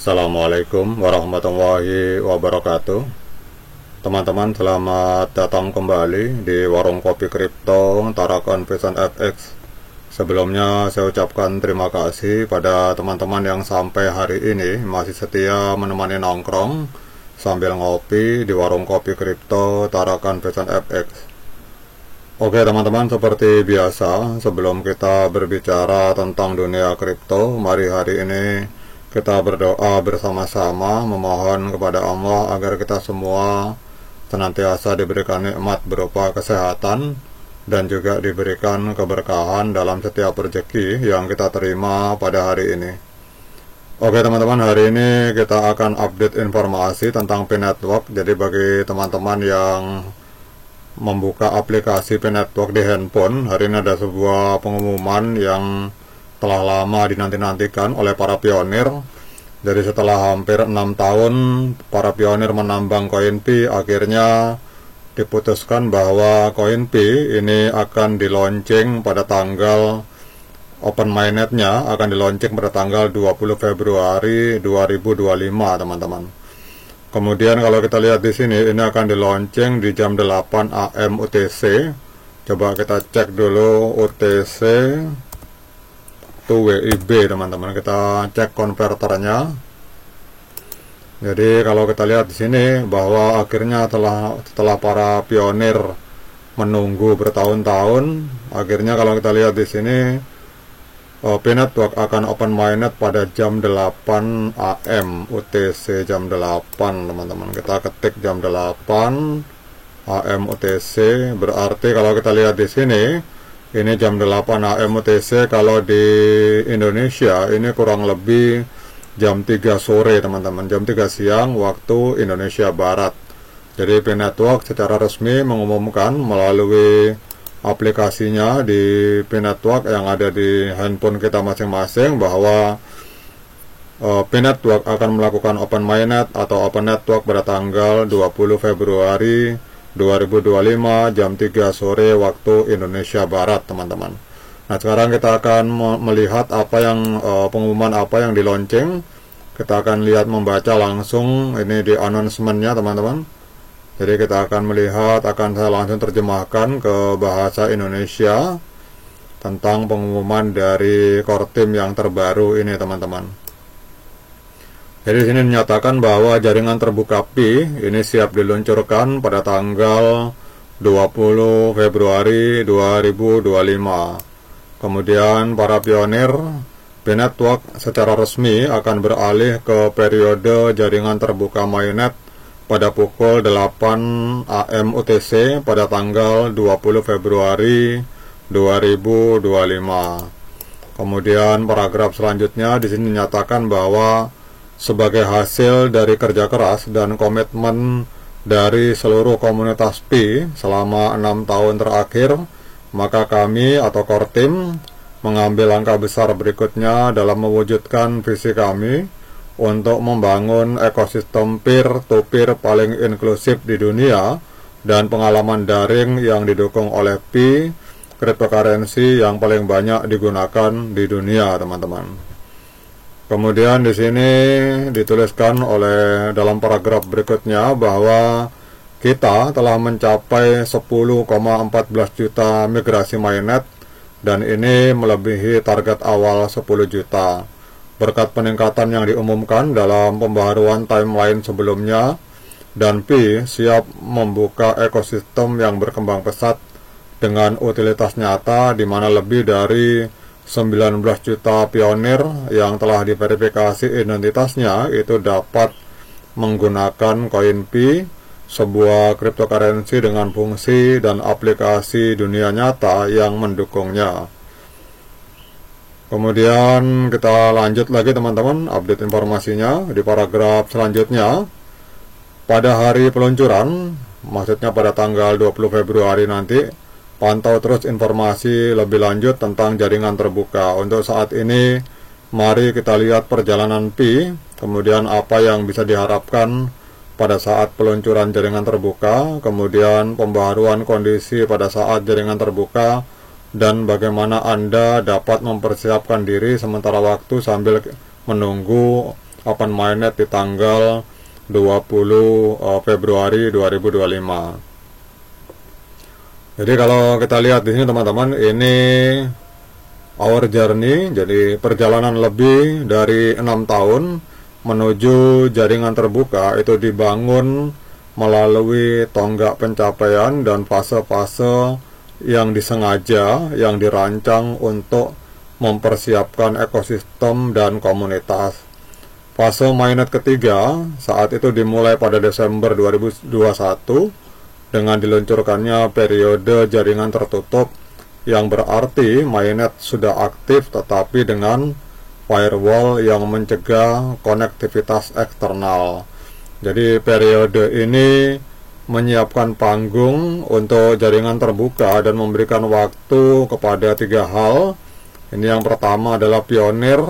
Assalamualaikum warahmatullahi wabarakatuh. Teman-teman, selamat datang kembali di Warung Kopi Kripto Tarakan Pesan FX. Sebelumnya saya ucapkan terima kasih pada teman-teman yang sampai hari ini masih setia menemani nongkrong sambil ngopi di Warung Kopi Kripto Tarakan Pesan FX. Oke teman-teman, seperti biasa sebelum kita berbicara tentang dunia kripto, mari hari ini kita berdoa bersama-sama memohon kepada Allah agar kita semua senantiasa diberikan nikmat berupa kesehatan dan juga diberikan keberkahan dalam setiap rezeki yang kita terima pada hari ini. Oke teman-teman, hari ini kita akan update informasi tentang P-Network. Jadi bagi teman-teman yang membuka aplikasi P-Network di handphone, hari ini ada sebuah pengumuman yang telah lama dinanti-nantikan oleh para pionir. Jadi setelah hampir 6 tahun para pionir menambang koin Pi, akhirnya diputuskan bahwa koin Pi ini akan dilaunching pada tanggal open mainnetnya akan dilaunching pada tanggal 20 Februari 2025 teman-teman. Kemudian kalau kita lihat di sini, ini akan dilaunching di jam 8 AM UTC. Coba kita cek dulu UTC to WIB teman-teman, kita cek konverternya. Jadi kalau kita lihat di sini bahwa akhirnya setelah para pionir menunggu bertahun-tahun, akhirnya kalau kita lihat di sini P-Network akan open mainnet pada jam 8 AM UTC, jam 8 teman-teman. Kita ketik jam 8 AM UTC, berarti kalau kita lihat di sini ini jam 8 AM UTC, kalau di Indonesia ini kurang lebih jam 3 sore teman-teman, jam 3 siang waktu Indonesia Barat. Jadi P-Network secara resmi mengumumkan melalui aplikasinya di P-Network yang ada di handphone kita masing-masing bahwa P-Network akan melakukan open mainnet atau open network pada tanggal 20 Februari 2025 jam 3 sore waktu Indonesia Barat teman-teman. Nah sekarang kita akan melihat apa yang pengumuman apa yang di launching. Kita akan lihat membaca langsung ini di announcement-nya teman-teman. Jadi kita akan melihat, akan saya langsung terjemahkan ke bahasa Indonesia tentang pengumuman dari core team yang terbaru ini teman-teman. Jadi di sini dinyatakan bahwa jaringan terbuka Pi ini siap diluncurkan pada tanggal 20 Februari 2025. Kemudian para pionir P-Network secara resmi akan beralih ke periode jaringan terbuka mainnet pada pukul 8 AM UTC pada tanggal 20 Februari 2025. Kemudian paragraf selanjutnya di sini dinyatakan bahwa sebagai hasil dari kerja keras dan komitmen dari seluruh komunitas Pi selama 6 tahun terakhir, maka kami atau core team mengambil langkah besar berikutnya dalam mewujudkan visi kami untuk membangun ekosistem peer-to-peer paling inklusif di dunia dan pengalaman daring yang didukung oleh Pi, cryptocurrency yang paling banyak digunakan di dunia teman-teman. Kemudian di sini dituliskan oleh dalam paragraf berikutnya bahwa kita telah mencapai 10,14 juta migrasi mainnet dan ini melebihi target awal 10 juta. Berkat peningkatan yang diumumkan dalam pembaharuan timeline sebelumnya, dan Pi siap membuka ekosistem yang berkembang pesat dengan utilitas nyata di mana lebih dari 19 juta pionir yang telah diverifikasi identitasnya itu dapat menggunakan koin Pi, sebuah cryptocurrency dengan fungsi dan aplikasi dunia nyata yang mendukungnya. Kemudian kita lanjut lagi teman-teman, update informasinya di paragraf selanjutnya. Pada hari peluncuran, maksudnya pada tanggal 20 Februari nanti, pantau terus informasi lebih lanjut tentang jaringan terbuka. Untuk saat ini, mari kita lihat perjalanan Pi, kemudian apa yang bisa diharapkan pada saat peluncuran jaringan terbuka, kemudian pembaharuan kondisi pada saat jaringan terbuka, dan bagaimana Anda dapat mempersiapkan diri sementara waktu sambil menunggu open mainnet di tanggal 20 Februari 2025. Jadi kalau kita lihat di sini teman-teman, ini our journey, jadi perjalanan lebih dari 6 tahun menuju jaringan terbuka itu dibangun melalui tonggak pencapaian dan fase-fase yang disengaja, yang dirancang untuk mempersiapkan ekosistem dan komunitas. Fase mainnet ketiga saat itu dimulai pada Desember 2021 dengan diluncurkannya periode jaringan tertutup, yang berarti mainnet sudah aktif tetapi dengan firewall yang mencegah konektivitas eksternal. Jadi periode ini menyiapkan panggung untuk jaringan terbuka dan memberikan waktu kepada 3 hal. Ini yang pertama adalah pionir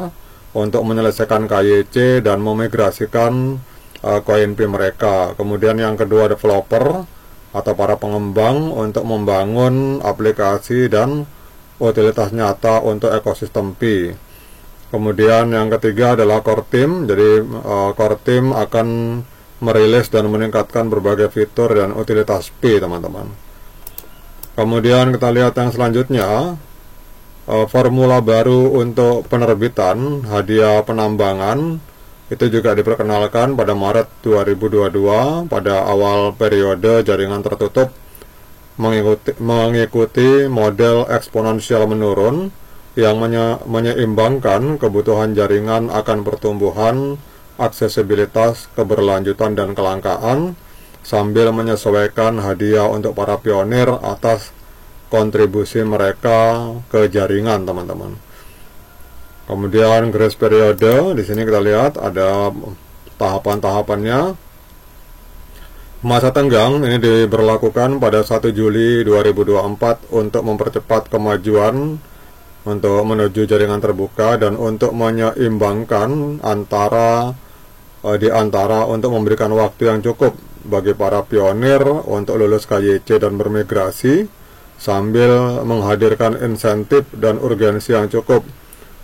untuk menyelesaikan KYC dan memigrasikan CoinP mereka. Kemudian yang kedua developer atau para pengembang untuk membangun aplikasi dan utilitas nyata untuk ekosistem Pi. Kemudian yang ketiga adalah core team. Jadi core team akan merilis dan meningkatkan berbagai fitur dan utilitas Pi, teman-teman. Kemudian kita lihat yang selanjutnya, formula baru untuk penerbitan hadiah penambangan itu juga diperkenalkan pada Maret 2022 pada awal periode jaringan tertutup, mengikuti model eksponensial menurun yang menyeimbangkan kebutuhan jaringan akan pertumbuhan, aksesibilitas, keberlanjutan, dan kelangkaan, sambil menyesuaikan hadiah untuk para pionir atas kontribusi mereka ke jaringan, teman-teman. Kemudian grace periode, di sini kita lihat ada tahapan-tahapannya. Masa tenggang ini diberlakukan pada 1 Juli 2024 untuk mempercepat kemajuan untuk menuju jaringan terbuka dan untuk menyeimbangkan di antara untuk memberikan waktu yang cukup bagi para pionir untuk lulus KYC dan bermigrasi, sambil menghadirkan insentif dan urgensi yang cukup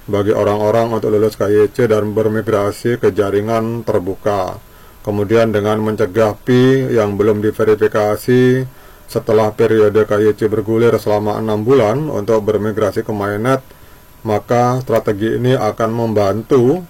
bagi orang-orang untuk lulus KYC dan bermigrasi ke jaringan terbuka. Kemudian dengan mencegah Pi yang belum diverifikasi setelah periode KYC bergulir selama 6 bulan untuk bermigrasi ke mainnet, maka strategi ini akan membantu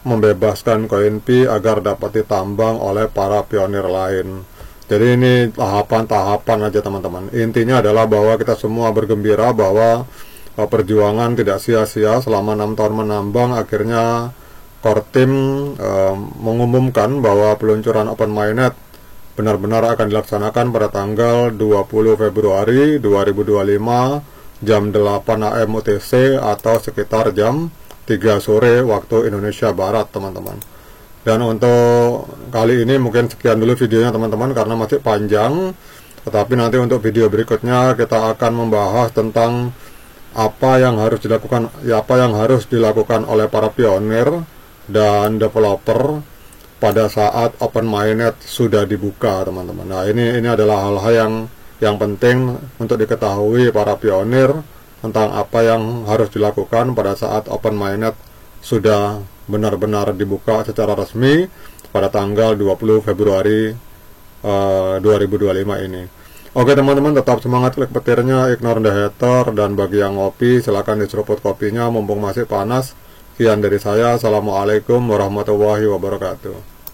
membebaskan CoinP agar dapat ditambang oleh para pionir lain. Jadi ini tahapan-tahapan aja, teman-teman. Intinya adalah bahwa kita semua bergembira bahwa perjuangan tidak sia-sia selama 6 tahun menambang. Akhirnya core team mengumumkan bahwa peluncuran Open Mainnet benar-benar akan dilaksanakan pada tanggal 20 Februari 2025 jam 8 AM UTC atau sekitar jam 3 sore waktu Indonesia Barat, teman-teman. Dan untuk kali ini mungkin sekian dulu videonya, teman-teman, karena masih panjang. Tetapi nanti untuk video berikutnya kita akan membahas tentang apa yang harus dilakukan oleh para pionir dan developer pada saat Open Mainnet sudah dibuka, teman-teman. Nah, ini adalah hal-hal yang penting untuk diketahui para pionir tentang apa yang harus dilakukan pada saat Open Mainnet sudah benar-benar dibuka secara resmi pada tanggal 20 Februari 2025 ini. Oke, teman-teman, tetap semangat, klik petirnya, ignore the hater, dan bagi yang ngopi silahkan diseruput kopinya mumpung masih panas. Sekian dari saya, assalamualaikum warahmatullahi wabarakatuh.